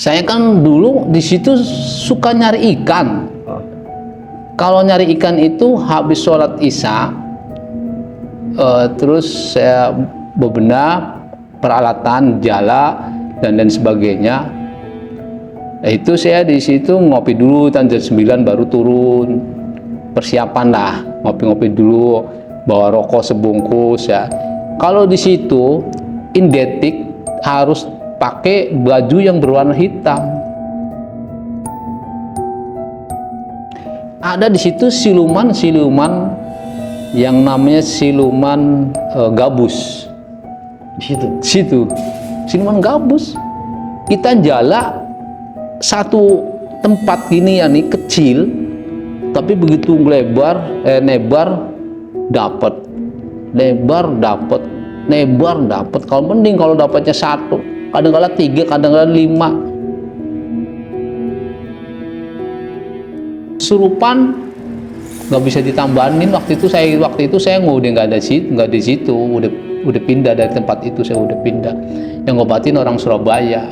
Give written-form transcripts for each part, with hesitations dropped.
Saya kan dulu di situ suka nyari ikan. Kalau nyari ikan itu habis sholat isya, terus saya bebenah peralatan, jala dan lain sebagainya. Nah, itu saya di situ ngopi dulu, jam 9 baru turun. Persiapan lah, ngopi-ngopi dulu, bawa rokok sebungkus ya. Kalau di situ identik harus pakai baju yang berwarna hitam. Ada di situ siluman-siluman yang namanya siluman gabus. Di situ siluman gabus. Kita jala satu tempat gini ya nih, kecil, tapi begitu nebar dapat, nebar dapat. Kalau mending kalau dapatnya satu, kadang-kadang 3, kadang-kadang 5. Surupan nggak bisa ditambahin. Waktu itu saya udah nggak di situ, udah pindah dari tempat itu. Saya udah pindah. Yang ngobatin orang Surabaya.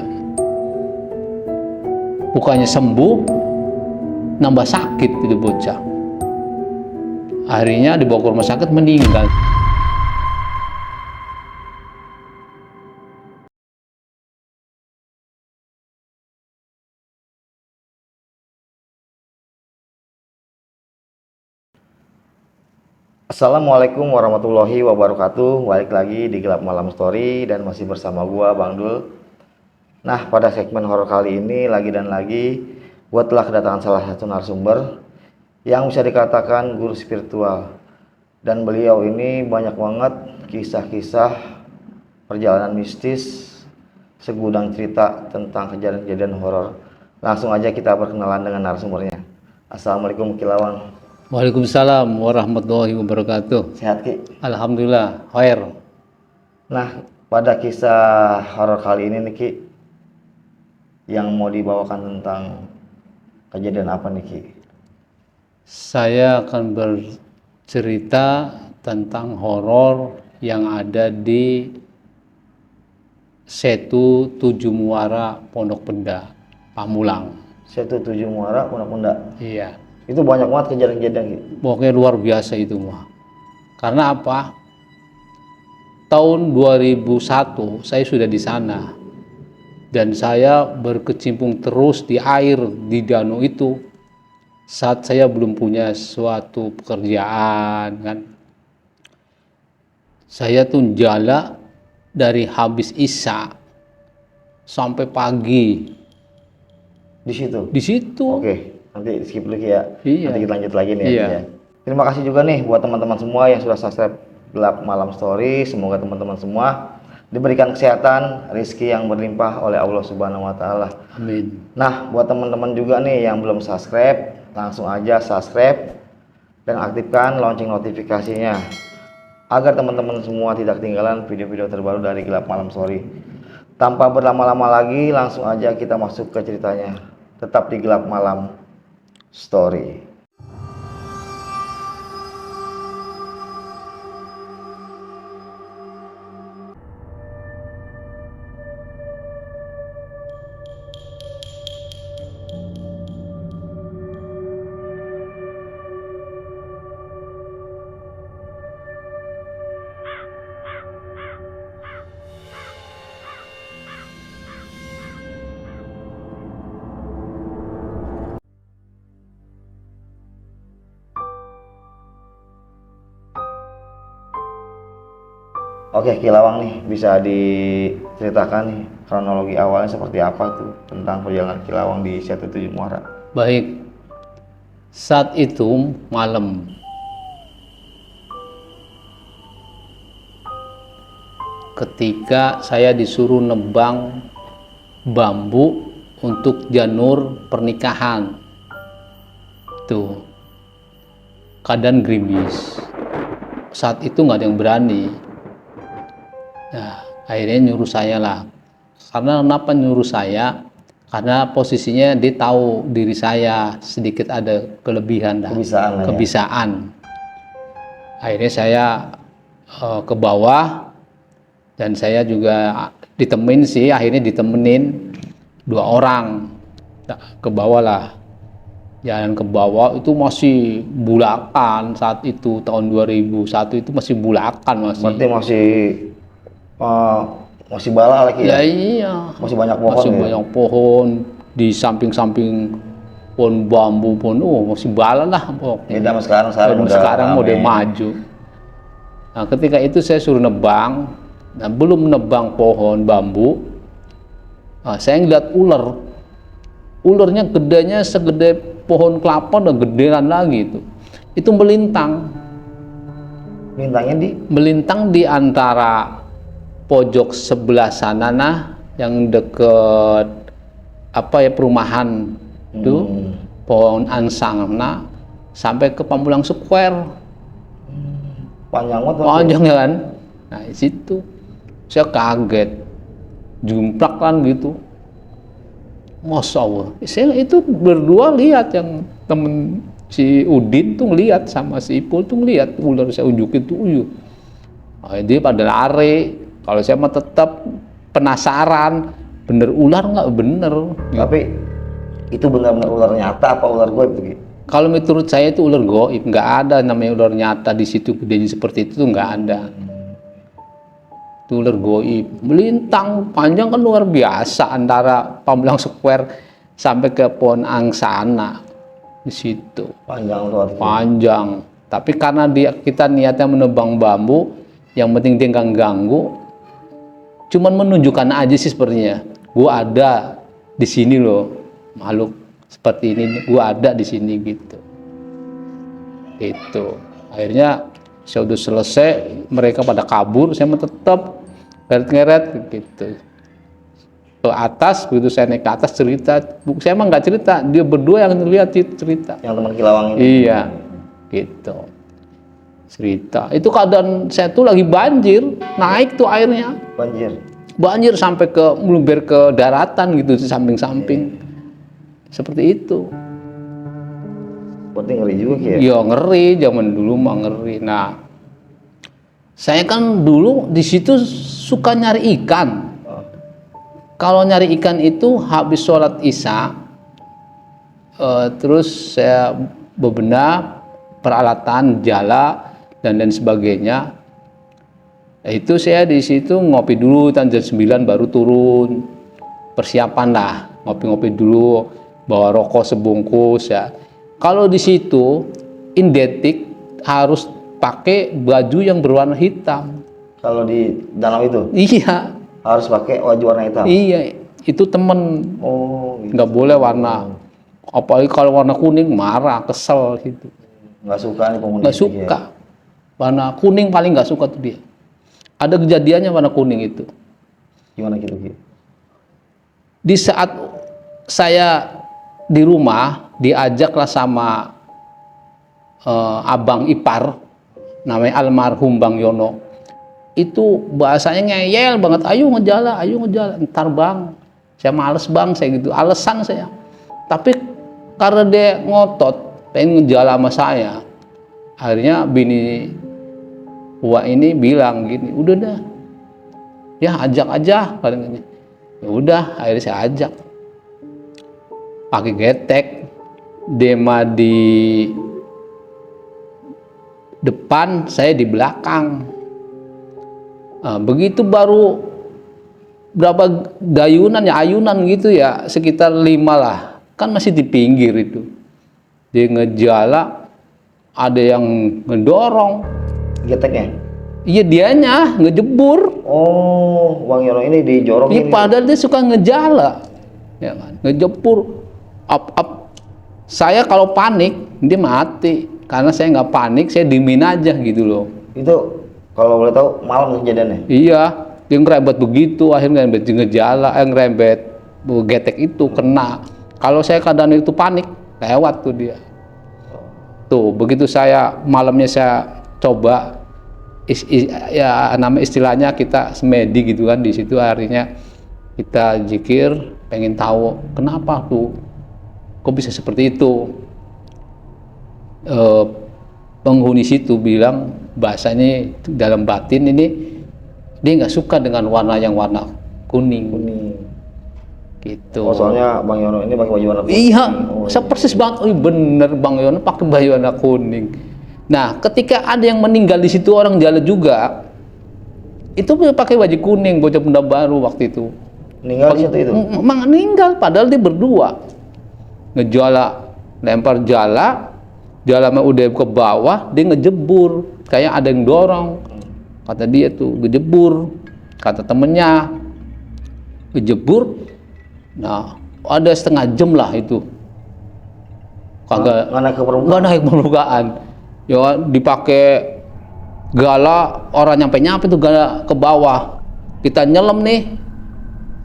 Bukannya sembuh, nambah sakit itu bocah. Akhirnya dibawa ke rumah sakit, meninggal. Assalamualaikum warahmatullahi wabarakatuh. Balik lagi di Gelap Malam Story dan masih bersama gua Bang Dul. Nah, pada segmen horor kali ini lagi gua telah kedatangan salah satu narasumber yang bisa dikatakan guru spiritual. Dan beliau ini banyak banget kisah-kisah perjalanan mistis, segudang cerita tentang kejadian-kejadian horor. Langsung aja kita perkenalan dengan narasumbernya. Assalamualaikum Kilawang. Waalaikumsalam warahmatullahi wabarakatuh. Sehat Ki? Alhamdulillah, khair. Nah, pada kisah horor kali ini nih Ki, yang mau dibawakan tentang kejadian apa nih Ki? Saya akan bercerita tentang horor yang ada di Setu Tujuh Muara Pondok Penda, Pamulang. Setu Tujuh Muara Pondok Penda. Iya. Itu banyak banget kejadian-kejadian Ki. Pokoknya luar biasa itu mah. Karena apa? Tahun 2001 saya sudah di sana. Dan saya berkecimpung terus di air di danau itu saat saya belum punya suatu pekerjaan kan. Saya tuh jala dari habis isya sampai pagi Di situ. di situ. Oke, nanti skip dulu Ki ya. Iya. Nanti kita lanjut lagi nih Iya. ya. Terima kasih juga nih buat teman-teman semua yang sudah subscribe Gelap Malam Story. Semoga teman-teman semua diberikan kesehatan, rezeki yang berlimpah oleh Allah Subhanahu wa taala. Amin. Nah, buat teman-teman juga nih yang belum subscribe, langsung aja subscribe dan aktifkan lonceng notifikasinya agar teman-teman semua tidak ketinggalan video-video terbaru dari Gelap Malam Story. Tanpa berlama-lama lagi, langsung aja kita masuk ke ceritanya. Tetap di Gelap Malam Story. Oke, Kilawang nih, bisa diceritakan nih kronologi awalnya seperti apa tuh tentang perjalanan Kilawang di Setu Tujuh Muara? Baik. Saat itu malam. Ketika saya disuruh nebang bambu untuk janur pernikahan. Tuh. Keadaan gerimis. Saat itu nggak ada yang berani. Nah, akhirnya nyuruh saya lah. Karena kenapa nyuruh saya? Karena posisinya dia tahu diri saya sedikit ada kelebihan dah. Kebisaan. Akhirnya saya ke bawah dan saya juga ditemenin sih, akhirnya ditemenin 2 orang. Nah, ke bawah lah, jalan ke bawah itu masih bulakan saat itu, tahun 2001 itu masih bulakan masih. Berarti masih bala lagi Ya ya? iya, Masih banyak pohon masih ya? banyak pohon di samping-samping pohon bambu pun, masih bala lah pokoknya. Beda sama sekarang udah Sekarang rame. udah maju. Nah, ketika itu saya suruh nebang. Nah, belum nebang pohon bambu, saya ngeliat ular. Ularnya gedenya segede pohon kelapa, udah gedean lagi itu. Itu melintang di antara pojok sebelah sana yang deket perumahan itu, pohon ansang sampai ke Pamulang Square. Panjang kan? Nah, di situ saya kaget, jumplak kan gitu. Masya Allah, saya itu berdua lihat, yang temen si Udin tuh ngeliat sama si Ipul tuh ngeliat ular, saya unjukin tuh dia pada lari. Kalau saya mah tetap penasaran, bener ular nggak bener. Tapi itu benar-benar ular nyata apa ular goib tuh? Kalau menurut saya itu ular goib, nggak ada namanya ular nyata di situ gedenya seperti itu, nggak ada. Itu ular goib, melintang panjang kan luar biasa antara Pamulang Square sampai ke pohon angsana di situ. Panjang. Tapi karena kita niatnya menebang bambu, yang penting dia nggak ganggu, cuman menunjukkan aja sih sepertinya, gua ada di sini loh, makhluk seperti ini, gua ada di sini gitu. Itu akhirnya saya udah selesai, mereka pada kabur, saya tetap ngeret-ngeret gitu ke atas. Begitu saya naik ke atas cerita, saya emang nggak cerita, dia berdua yang lihat cerita. Yang teman Kilawang ini? Iya, gitu cerita. Itu keadaan saya tuh lagi banjir, naik tuh airnya. Banjir sampai ke meluber ke daratan gitu, di samping-samping. Seperti itu. Berarti ngeri juga ya? Iya ngeri, zaman dulu mah ngeri. Nah, saya kan dulu di situ suka nyari ikan. Kalau nyari ikan itu habis sholat isya, terus saya bebenah peralatan, jala dan lain sebagainya. Itu saya di situ ngopi dulu, jam 9 baru turun. Persiapan lah, ngopi-ngopi dulu, bawa rokok sebungkus ya. Kalau di situ identik harus pakai baju yang berwarna hitam. Kalau di danau itu? Iya. Harus pakai baju warna hitam? Iya, itu temen. Oh, gitu. Nggak boleh warna. Apalagi kalau warna kuning marah, kesel gitu. Nggak suka nih penghuni. Nggak suka. Warna kuning paling nggak suka tuh dia. Ada kejadiannya warna kuning itu. Gimana gitu? Di saat saya di rumah, diajaklah sama abang ipar, namanya almarhum Bang Yono. Itu bahasanya ngeyel banget, ayo ngejala, ntar bang, saya males bang, saya gitu, alasan saya. Tapi karena dia ngotot, pengen ngejala sama saya, akhirnya bini Wah ini bilang gini, udah dah, ya ajak aja, katanya. Ya udah, akhirnya saya ajak. Pakai getek, Dema di depan, saya di belakang. Nah, begitu baru berapa dayunan ya, ayunan gitu ya, sekitar 5 lah, kan masih di pinggir itu. Dia ngejala, ada yang ngedorong. Geteknya? Iya, dianya ngejebur. Oh, Bang Yono ini dijorongin. Iya, padahal dia suka ngejala, ya kan? Ngejebur. Up. Saya kalau panik, dia mati. Karena saya nggak panik, saya diemin aja gitu loh. Itu kalau boleh tahu malam kejadiannya? Iya, dia ngerembet begitu, akhirnya ngerembet ngejala, ngerembet getek itu kena. Kalau saya kadang itu panik, lewat tuh dia. Tuh, begitu saya malamnya saya coba, ya nama istilahnya kita semedi gitu kan, di situ harinya kita zikir, pengen tahu kenapa tuh, kok bisa seperti itu. Penghuni situ bilang bahasanya dalam batin ini dia nggak suka dengan warna yang warna kuning. gitu. Oh, soalnya Bang Yono ini pakai baju warna kuning. Iya, Oh, saya persis banget. Oh, bener Bang Yono pakai baju warna kuning. Nah, ketika ada yang meninggal di situ orang Jala juga, itu pakai baju kuning, bocah Benda Baru waktu itu. meninggal di situ itu. Meninggal, padahal dia berdua. Ngejala, lempar jala, jalannya udah ke bawah, dia ngejebur. Kayak ada yang dorong. Kata dia tuh, ngejebur. Kata temennya, ngejebur. Nah, ada setengah jam lah itu. Kagak Nggak naik ke permukaan. nggak naik permukaan. Ya dipakai gala, orang nyampe tuh gala ke bawah. Kita nyelam nih,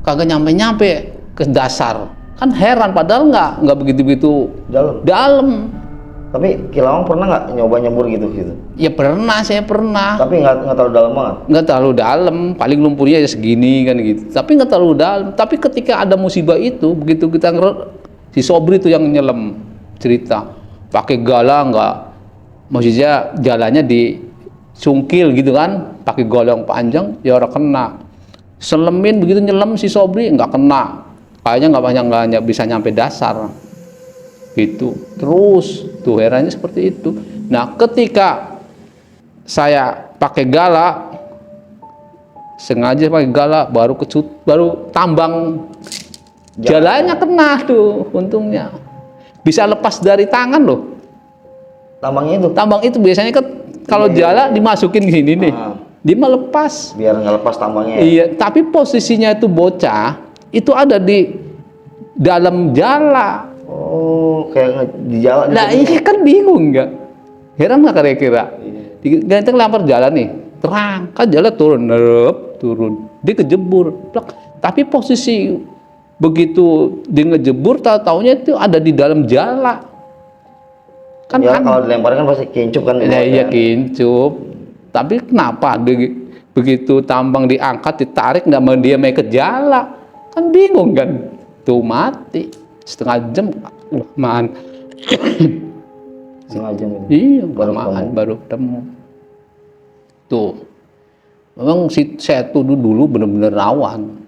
kagak nyampe ke dasar. Kan heran, padahal nggak begitu dalam. Tapi Kilawang pernah nggak nyoba nyebur gitu? Ya pernah, saya pernah. Tapi nggak terlalu dalam banget. Nggak terlalu dalam, paling lumpurnya ya segini kan gitu. Tapi nggak terlalu dalam. Tapi ketika ada musibah itu, begitu kita si Sobri itu yang nyelam cerita, pakai gala nggak, maksudnya jalannya disungkil gitu kan, pakai gala yang panjang, ya orang kena. Selemin begitu nyelam si Sobri nggak kena, kayaknya nggak bisa nyampe dasar. Gitu terus tuh herannya seperti itu. Nah, ketika saya pakai gala, sengaja pakai gala, baru tambang jalannya kena tuh, untungnya bisa lepas dari tangan loh. Tambang itu biasanya kan kalau jala dimasukin gini nih, dia mah lepas. Biar nggak lepas tambangnya. Iya, tapi posisinya itu bocah itu ada di dalam jala. Oh, kayak di jalan. Nah, iya kan bingung nggak? Heran nggak kira-kira? Iya. Kita lempar jalan nih, terang kan jalan turun, dia kejebur. Tapi posisi begitu dia ngejebur, taunya itu ada di dalam jala. Kan ya, kalau dilempar kan pasti kincup kan. Nah, iya kincup. Tapi kenapa begitu tambang diangkat, ditarik, nggak dia main ke jala? Kan bingung kan? Tuh mati. Setengah jam kelamaan. Setengah jam ini. Iya, baru ketemu. Tuh. Memang si Setu dulu benar-benar rawan.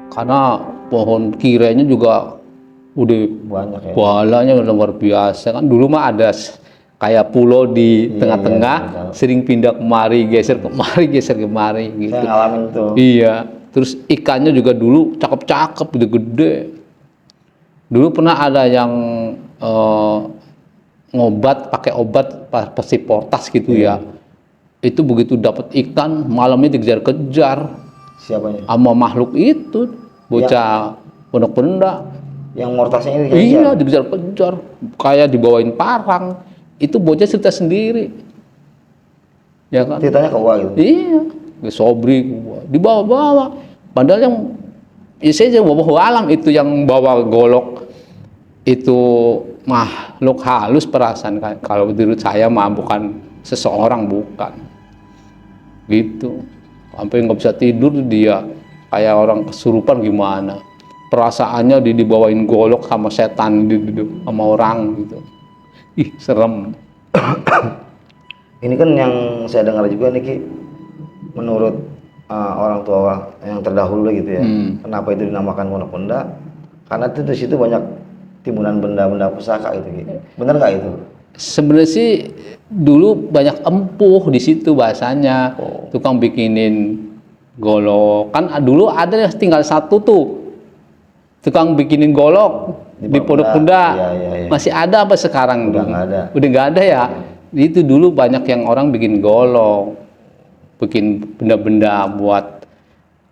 Karena pohon kirenya juga udah Banyak ya. balanya udah luar biasa kan. Dulu mah ada kayak pulau di tengah-tengah, sering pindah kemari, geser kemari gitu. Saya ngalamin tuh. Iya. Terus ikannya juga dulu cakep-cakep, gede-gede. Dulu pernah ada yang ngobat pakai obat pasti potas gitu ya. Itu begitu dapat ikan malamnya dikejar-kejar. Siapanya? Sama makhluk itu, bocah Pondok Benda. Yang mortasnya ini dikejar? Iya, dikejar-kejar. Kayak dibawain parang. Itu bocah cerita sendiri. Ya kan? Ceritanya ke gua gitu? Iya. Ke Sobri, dibawa-bawa. Padahal yang saya bawa alam itu yang bawa golok itu makhluk halus perasaan kan. Kalau menurut saya mah bukan seseorang, bukan gitu. Sampai nggak bisa tidur dia kayak orang kesurupan gimana. Perasaannya dibawain golok sama setan sama orang gitu. Ih, serem. Ini kan yang saya dengar juga nih Ki, menurut orang tua yang terdahulu gitu ya. Kenapa itu dinamakan Pondok Benda? Karena itu di situ banyak timbunan benda-benda pusaka gitu. Bener nggak itu? Sebenarnya sih dulu banyak empuh di situ bahasanya. Tukang bikinin golok. Kan dulu ada tinggal satu tuh. Tukang bikinin golok di Pondok Benda. Iya. Masih ada apa sekarang? Udah nggak ada. Udah nggak ada ya. Itu dulu banyak yang orang bikin golok. Bikin benda-benda buat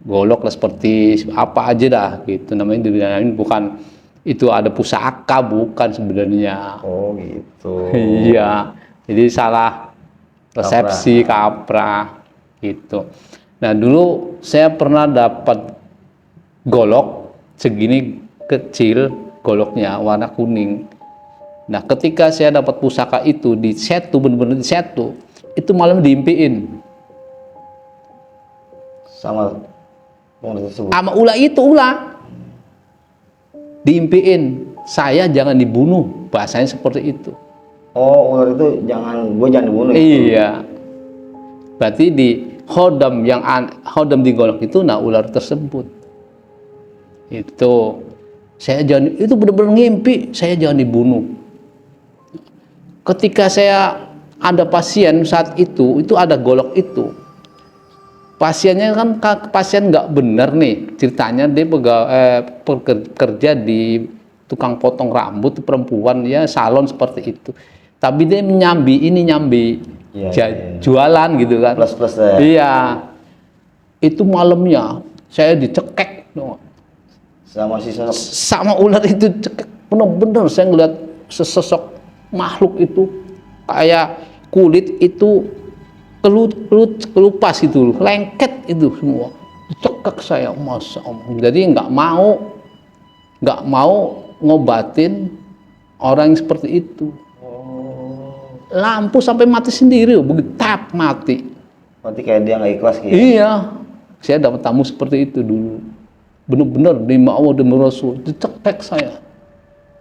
golok lah, seperti apa aja dah gitu. Namanya dinamain bukan itu ada pusaka, bukan sebenarnya. Oh gitu. Iya, jadi salah resepsi kaprah gitu. Nah, dulu saya pernah dapat golok segini kecil, goloknya warna kuning. Nah, ketika saya dapat pusaka itu di Setu, benar-benar di Setu, itu malam diimpiin Sama penghuni tersebut. sama ular diimpiin, saya jangan dibunuh, bahasanya seperti itu. Oh, ular itu gue jangan dibunuh. Iya. Berarti di hodam hodam di golok itu, nah ular tersebut. Itu itu benar-benar ngimpi saya jangan dibunuh. Ketika saya ada pasien saat itu ada golok itu. Pasiennya kan pasien nggak benar nih ceritanya, dia kerja di tukang potong rambut, perempuan ya, salon seperti itu. Tapi dia nyambi jualan gitu kan. Plus ya. Iya. Itu malamnya saya dicekek sama ular itu, cekek bener-bener. Saya ngeliat sesosok makhluk itu kayak kulit itu kelupas itu, lengket itu semua, cekek saya, Masya Allah. Jadi nggak mau ngobatin orang yang seperti itu. Lampu sampai mati sendiri, begitu tap mati. Berarti kayak dia nggak ikhlas gitu. Iya, saya dapat tamu seperti itu dulu. Bener-bener demi Allah demi Rasul, dicekek saya.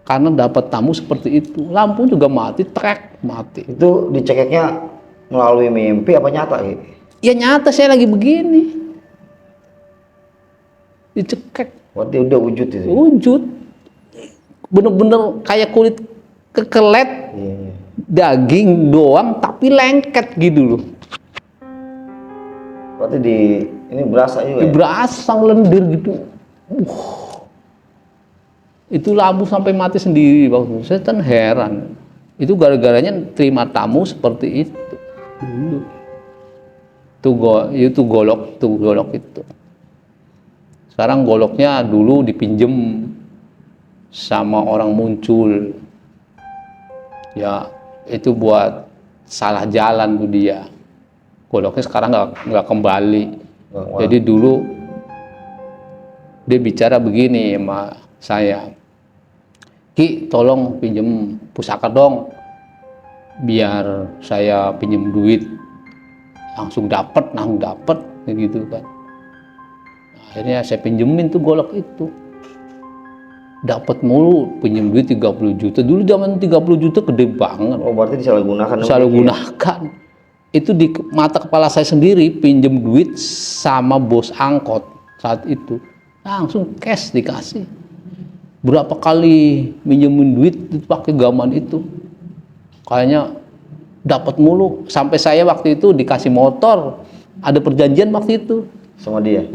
Karena dapat tamu seperti itu, lampu juga mati, mati. Itu dicekeknya melalui mimpi apa nyata gitu? Ya nyata, saya lagi begini, dicekek. Berarti udah wujud itu. Wujud, bener-bener kayak kulit kekelet, Iya. daging doang, tapi lengket gitu loh. Berarti ini berasa juga. Berasa lendir gitu. Itu lampu sampai mati sendiri waktu itu. Saya kan heran. Itu gara-garanya terima tamu seperti itu dulu. Itu golok itu. Sekarang goloknya dulu dipinjem sama orang muncul. Ya, itu buat salah jalan tuh dia. Goloknya sekarang nggak kembali. Wah. Jadi dulu dia bicara begini sama saya, Ki, tolong pinjem pusaka dong, biar saya pinjem duit langsung dapat gitu kan. Akhirnya saya pinjemin tuh golok itu, dapat mulu, pinjem duit 30 juta. Dulu zaman 30 juta gede banget. Oh, berarti disalahgunakan. Disalahgunakan. Itu di mata kepala saya sendiri, pinjem duit sama bos angkot saat itu, langsung cash dikasih. Berapa kali minjemin duit itu pakai gaman itu, kayaknya dapat mulu. Sampai saya waktu itu dikasih motor, ada perjanjian waktu itu sama dia.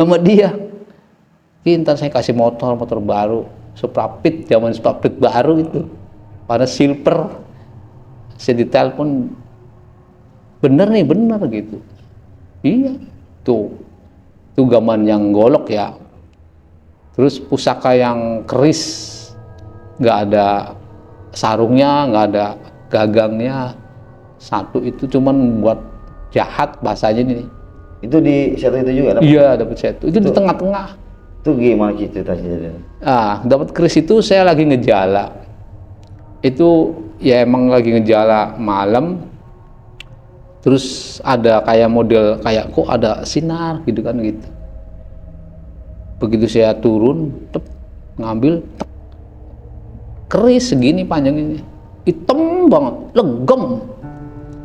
Ntar saya kasih motor baru, Suprapit, zaman Suprapit baru itu, pada silver. Saya ditelepon, bener gitu. Iya, tuh gaman yang golok ya. Terus pusaka yang keris, nggak ada sarungnya, nggak ada gagangnya, satu itu cuman buat jahat bahasanya ini. Itu di satu itu juga? Iya, dapat satu. Itu di tengah-tengah. Itu gimana ceritanya? Dapat keris itu saya lagi ngejala. Itu ya emang lagi ngejala malam. Terus ada kayak model kayak kok ada sinar gitu kan gitu. Begitu saya turun, ngambil, keris segini panjang ini, hitam banget, legem.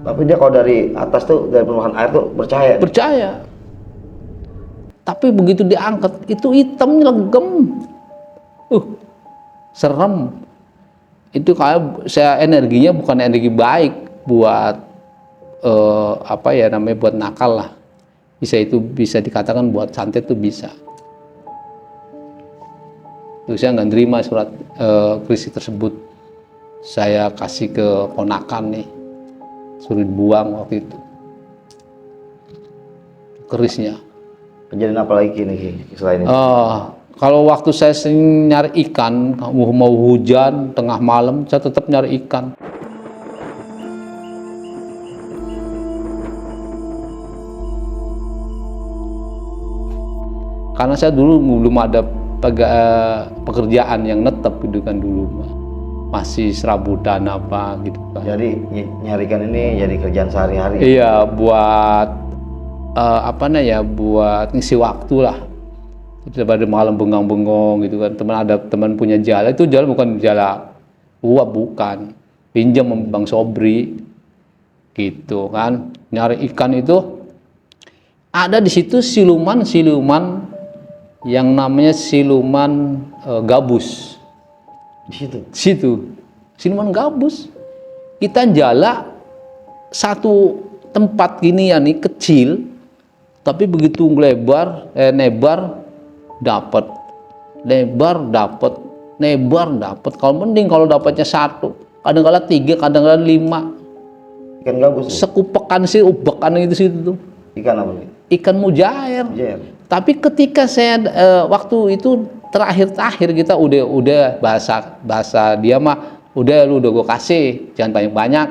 Tapi dia kalau dari atas tuh, dari permukaan air tuh percaya. Tapi begitu diangkat, itu hitamnya legem. Serem. Itu kayak saya energinya bukan energi baik buat buat nakal lah. Bisa dikatakan buat santet tuh bisa. Terus saya nggak nerima surat keris tersebut. Saya kasih ke ponakan nih, suruh buang waktu itu kerisnya. Kejadian apa lagi nih selain itu? Kalau waktu saya nyari ikan, mau hujan tengah malam, saya tetap nyari ikan. Karena saya dulu belum ada pekerjaan yang netep gitu kan dulu, masih serabutan apa gitu kan. Jadi nyarikan ini jadi kerjaan sehari-hari. Iya, buat buat ngisi waktu lah. Daripada malam bengang-bengong gitu kan. Ada teman punya jala, itu jala bukan jala uap, bukan, pinjam sama Bang Sobri gitu kan. Nyari ikan itu ada di situ siluman yang namanya siluman gabus. Di situ. Situ siluman gabus. Kita jala satu tempat gini ya nih kecil, tapi begitu nebar dapat, nebar dapat, nebar dapat. Kalau mending kalau dapatnya satu, kadang-kadang 3, kadang-kadang 5. Ikan gabus. Sekupekan sih, ubekan itu situ tuh. Ikan apa nih? Ikan mujair. Mujair. Tapi ketika saya waktu itu terakhir kita udah bahasa dia mah udah gue kasih, jangan banyak-banyak.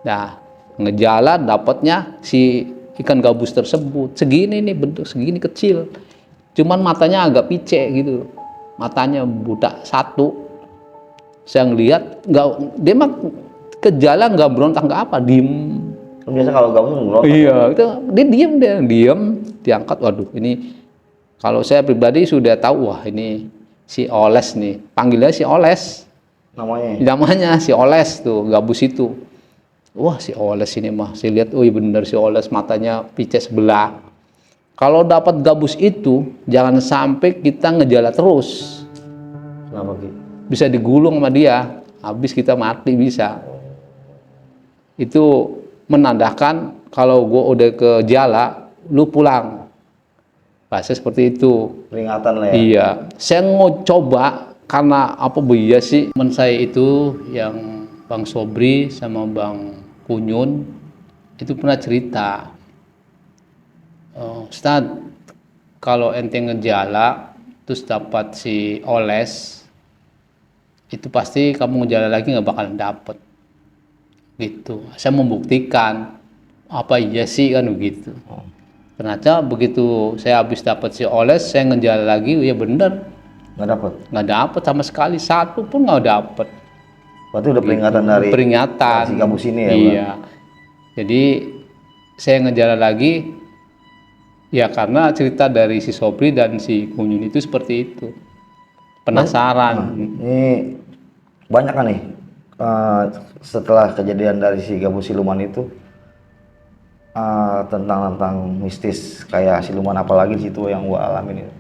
Nah, ngejalan dapatnya si ikan gabus tersebut segini nih, bentuk segini kecil. Cuman matanya agak picek gitu. Matanya budak satu. Saya ngelihat dia mah ke jalan nggak berontak nggak apa, diem. Biasa kalau gabus berontak. Iya, dia diem, diangkat. Waduh, ini kalau saya pribadi sudah tahu, wah ini si Oles nih, panggilnya si Oles. Namanya si Oles tuh, gabus itu. Wah si Oles ini mah, saya lihat, oh iya bener si Oles, matanya picek sebelah. Kalau dapat gabus itu, jangan sampai kita ngejala terus. Kenapa Ki? Bisa digulung sama dia, habis kita mati bisa. Itu menandakan kalau gue udah ke jala, lu pulang. Bahasa seperti itu. Peringatan lah ya. Iya, saya mau coba karena apa ya sih, teman saya itu yang Bang Sobri sama Bang Kunyun itu pernah cerita, Ustad, kalau ente ngejala terus dapat si Oles, itu pasti kamu ngejala lagi nggak bakalan dapet. Gitu. Saya membuktikan apa iya sih kan begitu. Ternyata begitu saya habis dapat si Oles, saya ngejala lagi, ya bener. Nggak dapet sama sekali, satu pun nggak dapet. Berarti udah peringatan gitu. Dari peringatan si gabus ini ya. Iya. Bang? Jadi saya ngejala lagi, ya karena cerita dari si Sobri dan si Kunyun itu seperti itu. Penasaran. Ini banyak kan nih setelah kejadian dari si gabus siluman itu tentang mistis kayak siluman apa lagi di situ yang gua alamin itu?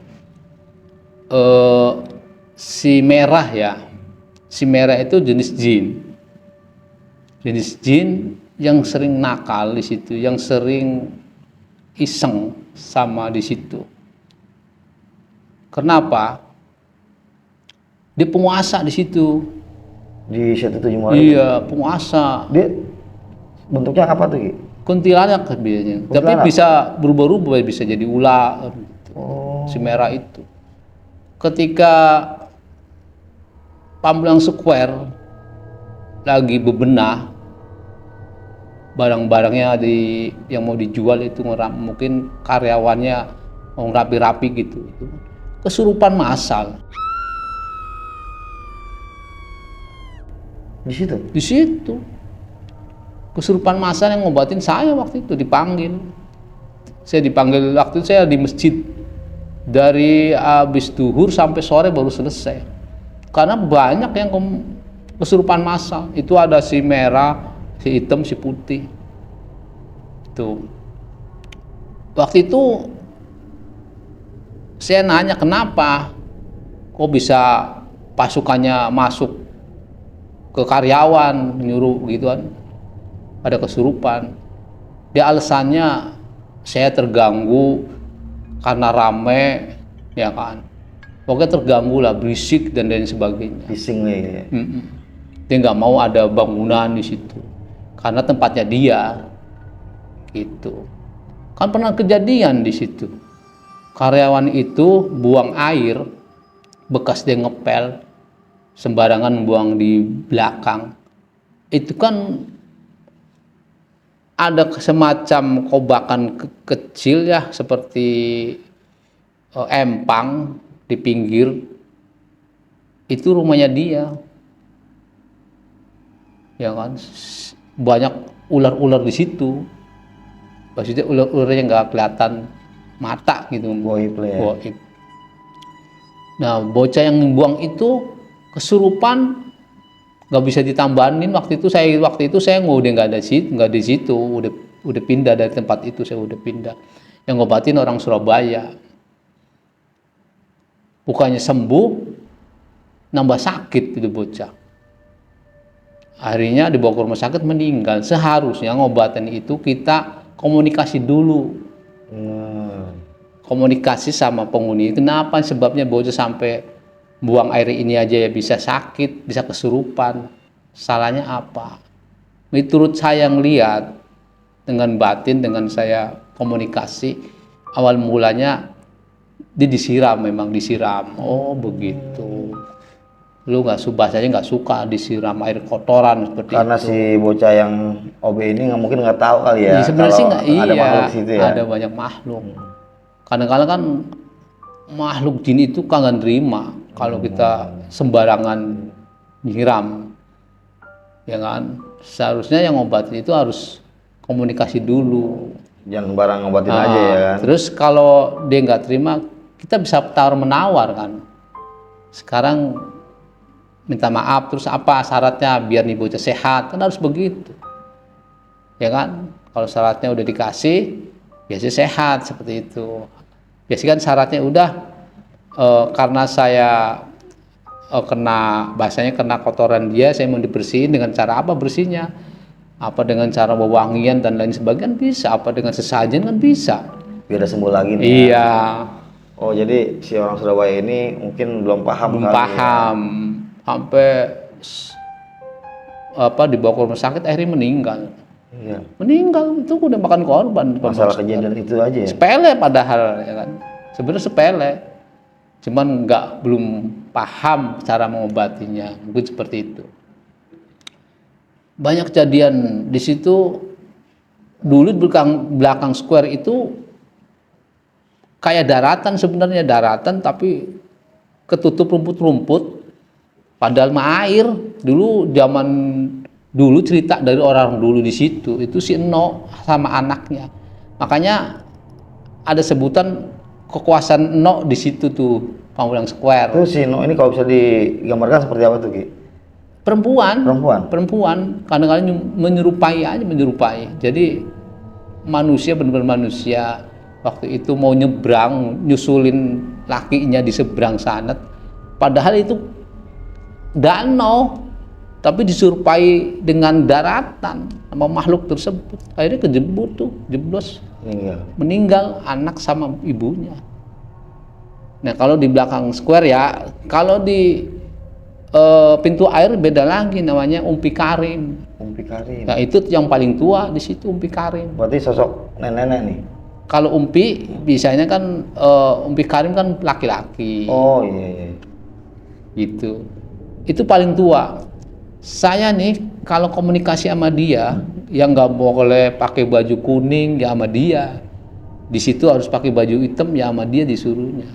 Si merah ya, si merah itu jenis jin yang sering nakal di situ, yang sering iseng sama di situ. Kenapa? Dia penguasa di situ. Di situ tujuh Muara. Iya, penguasa. Dia bentuknya apa tuh Ki? Kuntilanak biasanya. Tapi bisa berubah-ubah, bisa jadi ular. Si merah itu. Ketika Pamulang Square lagi bebenah barang-barangnya yang mau dijual itu, mungkin karyawannya mau rapi-rapi gitu, kesurupan massal. Di situ kesurupan massal yang ngobatin saya waktu itu, dipanggil. Saya dipanggil waktu itu, saya di masjid dari habis duhur sampai sore baru selesai. Karena banyak yang kesurupan massal. Itu ada si merah, si hitam, si putih. Tuh. Waktu itu saya nanya kenapa kok bisa pasukannya masuk ke karyawan, nyuruh gituan, ada kesurupan. Dia alasannya saya terganggu karena rame, ya kan. Pokoknya terganggu lah, berisik dan lain sebagainya. Bising nih. Dia nggak mau ada bangunan di situ karena tempatnya dia, gitu. Kan pernah kejadian di situ. Karyawan itu buang air bekas dia ngepel, sembarangan buang di belakang. Itu kan ada semacam kobakan kecil ya, seperti empang di pinggir. Itu rumahnya dia. Ya kan, banyak ular-ular di situ. Maksudnya ular-ularnya nggak kelihatan mata gitu. Goib lah ya. Goib. Nah, bocah yang buang itu kesurupan, nggak bisa ditambahin. Waktu itu saya udah nggak di situ, udah pindah dari tempat itu, saya udah pindah. Yang ngobatin orang Surabaya. bukannya sembuh, nambah sakit itu bocah. Akhirnya dibawa ke rumah sakit meninggal. Seharusnya ngobatan itu kita komunikasi dulu. Komunikasi sama penghuni. Kenapa sebabnya bocah sampai buang air ini aja ya bisa sakit, bisa kesurupan. Salahnya apa? Menurut saya yang lihat dengan batin, dengan saya komunikasi, awal mulanya dia disiram, memang disiram. Oh begitu. Lu bahasanya nggak suka disiram air kotoran seperti Karena itu. si bocah yang OB ini mungkin nggak tahu kali ya. Sebenarnya sih nggak, ada iya, makhluk di situ ya. ada banyak makhluk. Kadang-kadang kan makhluk jin itu kagak nerima kalau kita sembarangan nyiram, ya kan. Seharusnya yang ngobatin itu harus komunikasi dulu. Jangan barang ngobatin aja ya kan. Terus kalau dia nggak terima, kita bisa tawar menawar kan. Sekarang minta maaf, terus apa syaratnya biar nih bocah sehat, kan harus begitu, ya kan. Kalau syaratnya udah dikasih, biasanya sehat seperti itu. Biasanya kan syaratnya udah karena saya kena kotoran dia, saya mau dibersihin. Dengan cara apa bersihnya? Apa dengan cara wewangian dan lain sebagainya bisa, apa dengan sesajen kan bisa. Biar udah sembuh lagi nih. Iya. Ya. Oh jadi si orang Surabaya ini mungkin belum paham. Belum paham. Ya. Sampai dibawa ke rumah sakit akhirnya meninggal. Iya. Meninggal itu udah makan korban. Masalah kejadian itu aja ya. Sepele padahal ya kan. Sebenarnya sepele. Cuman belum paham cara mengobatinya. Mungkin seperti itu. Banyak kejadian di situ. Dulu belakang square itu kayak daratan, sebenarnya daratan tapi ketutup rumput-rumput. Padahal mah air. Dulu zaman dulu cerita dari orang dulu di situ itu si Eno sama anaknya. Makanya ada sebutan kekuasaan Eno di situ tuh, Pamulang Square. Itu si Eno ini kalau bisa digambarkan seperti apa tuh Ki? Perempuan. Kadang-kadang menyerupai. Jadi manusia, benar-benar manusia. Waktu itu mau nyebrang, nyusulin lakinya di seberang sana. Padahal itu danau, tapi diserupai dengan daratan sama makhluk tersebut. Akhirnya kejebur tuh, jeblos, meninggal anak sama ibunya. Nah kalau di belakang square ya, kalau di pintu air beda lagi, namanya Umpi Karim. Nah itu yang paling tua di situ, Umpi Karim. Berarti sosok nenek-nenek nih. Kalau Umpi biasanya kan Umpi Karim kan laki-laki. Oh iya. Gitu. Itu paling tua. Saya nih kalau komunikasi sama dia yang nggak boleh pakai baju kuning ya sama dia. Di situ harus pakai baju hitam ya sama dia disuruhnya.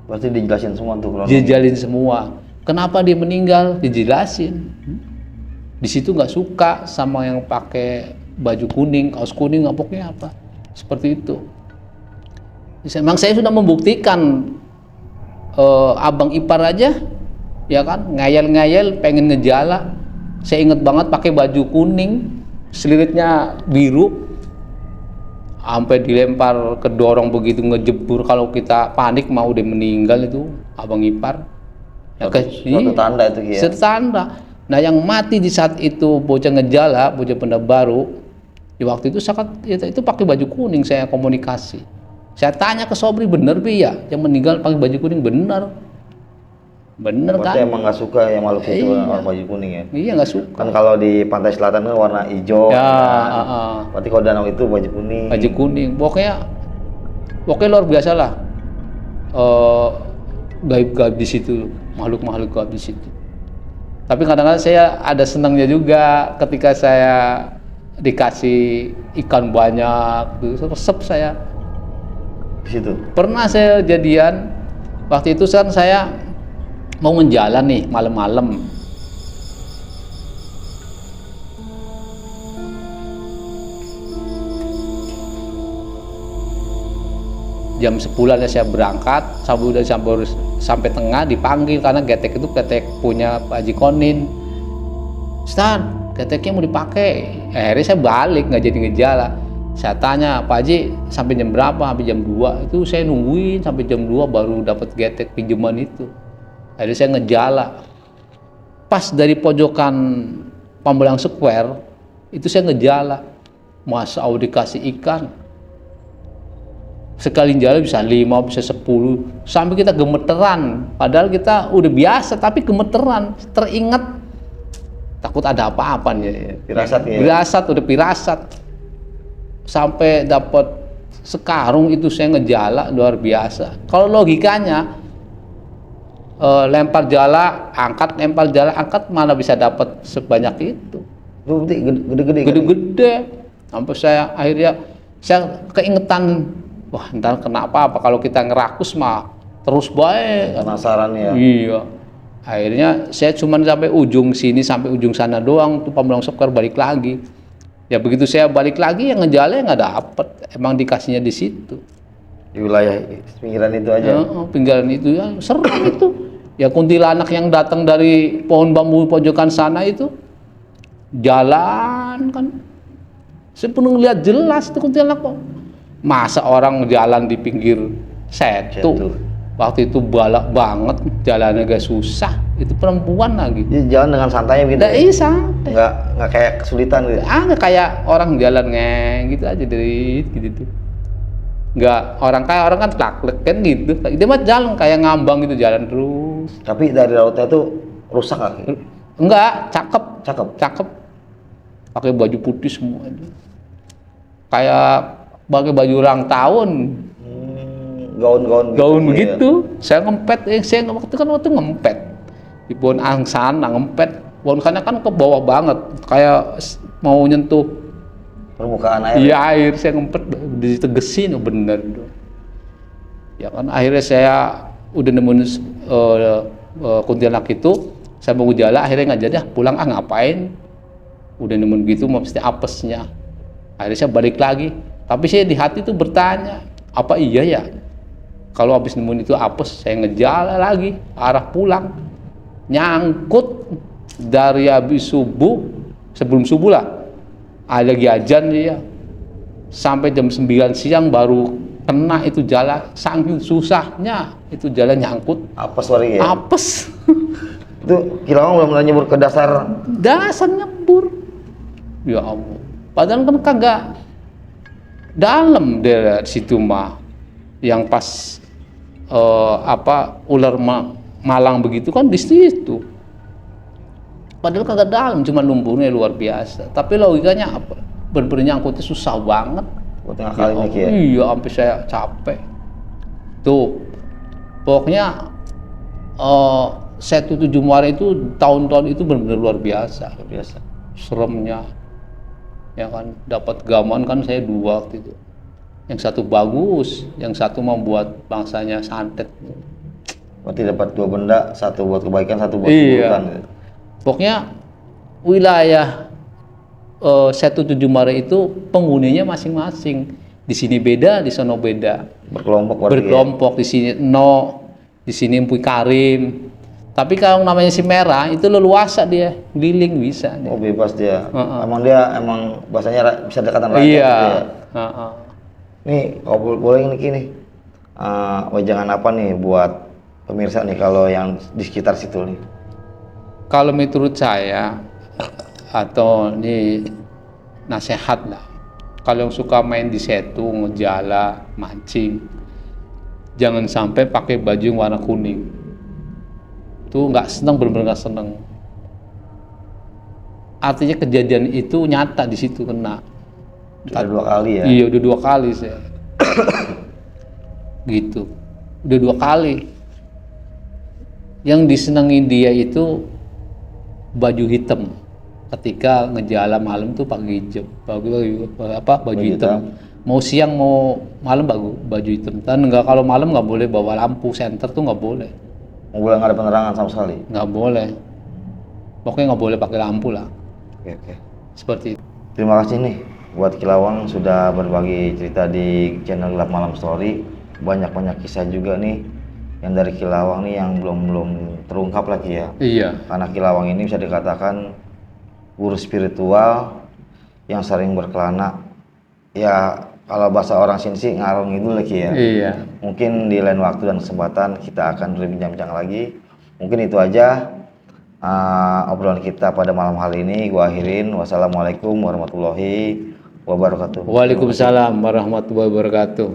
Berarti dijelasin semua tuh kronologi. Dijelasin semua. Kenapa dia meninggal? Dijelasin. Di situ nggak suka sama yang pakai baju kuning, kaos kuning, pokoknya apa? Seperti itu. Memang saya sudah membuktikan abang ipar aja. Ya kan, ngayal-ngayal pengen ngejala. Saya inget banget pakai baju kuning, selilitnya biru, sampai dilempar, kedorong begitu ngejebur. Kalau kita panik mau udah meninggal itu abang ipar. Suatu tanda itu ya. Tanda. Nah yang mati di saat itu bocah ngejala, bocah Benda Baru. Di waktu itu itu pakai baju kuning, saya komunikasi. Saya tanya ke Sobri, bener Bi ya, yang meninggal pakai baju kuning, bener. Bener. Berarti kan? Emang nggak suka ya makhluk itu warna baju kuning ya? Iya nggak suka. Kan kalau di pantai selatan kan warna hijau. Ya. Kan? Berarti kalau danau itu baju kuning. Baju kuning. Pokoknya luar biasa lah. Gaib-gaib di situ, makhluk-makhluk gaib di situ. Tapi kadang-kadang saya ada senangnya juga ketika saya dikasih ikan banyak, resep saya. Di situ. Pernah saya jadian waktu itu kan saya mau ngejalan nih malam-malam. Jam 10 saya berangkat, sampai tengah dipanggil karena getek itu getek punya Pak Haji Konin. Stan, geteknya mau dipakai. Akhirnya saya balik, nggak jadi ngejala. Saya tanya, Pak Haji sampai jam berapa? Sampai jam 2. Itu saya nungguin sampai jam 2 baru dapat getek pinjaman itu. Akhirnya saya ngejala. Pas dari pojokan Pamulang Square, itu saya ngejala. Masa Allah dikasih ikan. Sekali jala bisa 5, bisa 10. Sampai kita gemeteran. Padahal kita udah biasa, tapi gemeteran. Teringat. Takut ada apa-apa nih. Firasat ya. Firasat, udah firasat. Sampai dapat sekarung itu saya ngejala luar biasa. Kalau logikanya lempar jala, angkat, lempar jala, angkat, mana bisa dapat sebanyak itu? Itu berarti gede-gede kan? Gede-gede. Sampai saya akhirnya saya keingetan, wah ntar kenapa apa kalau kita ngerakus mah terus baik. Penasaran ya. Iya. Akhirnya saya cuma sampai ujung sini, sampai ujung sana doang tuh Pamulang Square, balik lagi. Ya begitu saya balik lagi yang ngejalnya nggak dapet, emang dikasihnya di situ. Di wilayah pinggiran itu aja. Pinggiran itu ya serem itu. Ya kuntilanak yang datang dari pohon bambu pojokan sana itu jalan kan. Saya pun ngeliat jelas itu kuntilanak kok. Masa orang jalan di pinggir setu. Waktu itu balak banget, jalannya agak susah. Itu perempuan lagi. Jadi jalan dengan santai gitu. Nggak iya santai. Nggak kayak kesulitan gitu. Nggak kayak orang jalan gitu aja dari gitu. Nggak orang kayak orang kan taklek kan gitu. Dia mah jalan kayak ngambang gitu, jalan terus. Tapi dari lautnya tuh rusak nggak? Enggak, cakep. Cakep. Pakai baju putih semua. Kayak pakai baju ulang tahun. Gaun begitu. Ya. Saya ngempet, saya waktu ngempet di pohon angsana, ngempet. Pohon angsana kan ke bawah banget, kayak mau nyentuh permukaan air. Iya, air saya ngempet, ditegesin bener. Ya kan akhirnya saya udah nemuin kuntilanak itu, saya mau gejala, akhirnya nggak jadi, pulang ngapain? Udah nemuin gitu, mau pasti apesnya. Akhirnya saya balik lagi, tapi saya di hati tuh bertanya, apa iya ya? Kalau habis nemuin itu apes, saya ngejala lagi arah pulang, nyangkut dari habis subuh, sebelum subuh lah, ada lagi ajan dia, sampai jam 9 siang baru kena itu jala, saking susahnya itu jalan nyangkut. Apes lagi ya? Apes. Itu Kilawang belum nyebur ke dasar nyebur. Ya Allah. Padahal kan kagak dalam daerah situ mah. Yang pas ular malang begitu kan di situ. Padahal kagak dalam, cuma lumpurnya luar biasa. Tapi logikanya apa? Bener-bener nyangkutnya susah banget. Buat tengah kali nih ya? Iya, sampai saya capek. Tuh, pokoknya Setu 7 Muara itu tahun-tahun itu benar-benar luar biasa. Luar biasa. Seremnya, ya kan. Dapat gaman kan saya 2 waktu itu. Yang satu bagus, yang satu membuat bangsanya santet. Berarti dapat 2 benda, satu buat kebaikan, satu buat keburukan. Iya. Pokoknya wilayah Setu 7 Muara itu penghuninya masing-masing. Di sini beda, di sana beda. Berkelompok. Di sini di sini Empuy Karim. Tapi kalau namanya si Merah itu leluasa dia, keliling bisa. Oh bebas dia. Emang bahasanya bisa dekatan rakyat. Iya. Gitu ya? Nih, kalau boleh nih, wejangan apa nih buat pemirsa nih kalau yang di sekitar situ nih? Kalau menurut saya atau ini nasihat lah, kalau yang suka main di setu, ngejala, mancing, jangan sampai pakai baju yang warna kuning. Itu nggak seneng, bener-bener nggak seneng. Artinya kejadian itu nyata di situ kena. Udah 2 kali ya? Iya, udah 2 kali saya. Gitu. Udah 2 kali. Yang disenengin dia itu baju hitam. Ketika ngejala malam tuh pakai hijab. Baju hitam. Mau siang mau malam baju hitam. Dan kalau malam nggak boleh bawa lampu senter tuh nggak boleh. Nggak boleh, nggak ada penerangan sama sekali? Nggak boleh. Pokoknya nggak boleh pakai lampu lah. Oke. Seperti itu. Terima kasih nih buat Kilawang sudah berbagi cerita di channel Gelap Malam Story. Banyak kisah juga nih yang dari Kilawang nih yang belum terungkap lagi ya. Iya. Karena Kilawang ini bisa dikatakan guru spiritual yang sering berkelana ya kalau bahasa orang sini sih ngarung itu lagi ya. Iya. Mungkin di lain waktu dan kesempatan kita akan berbincang-bincang lagi. Mungkin itu aja obrolan kita pada malam hari ini. Gua akhirin. Wassalamualaikum warahmatullahi wabarakatuh. Waalaikumsalam warahmatullahi wabarakatuh.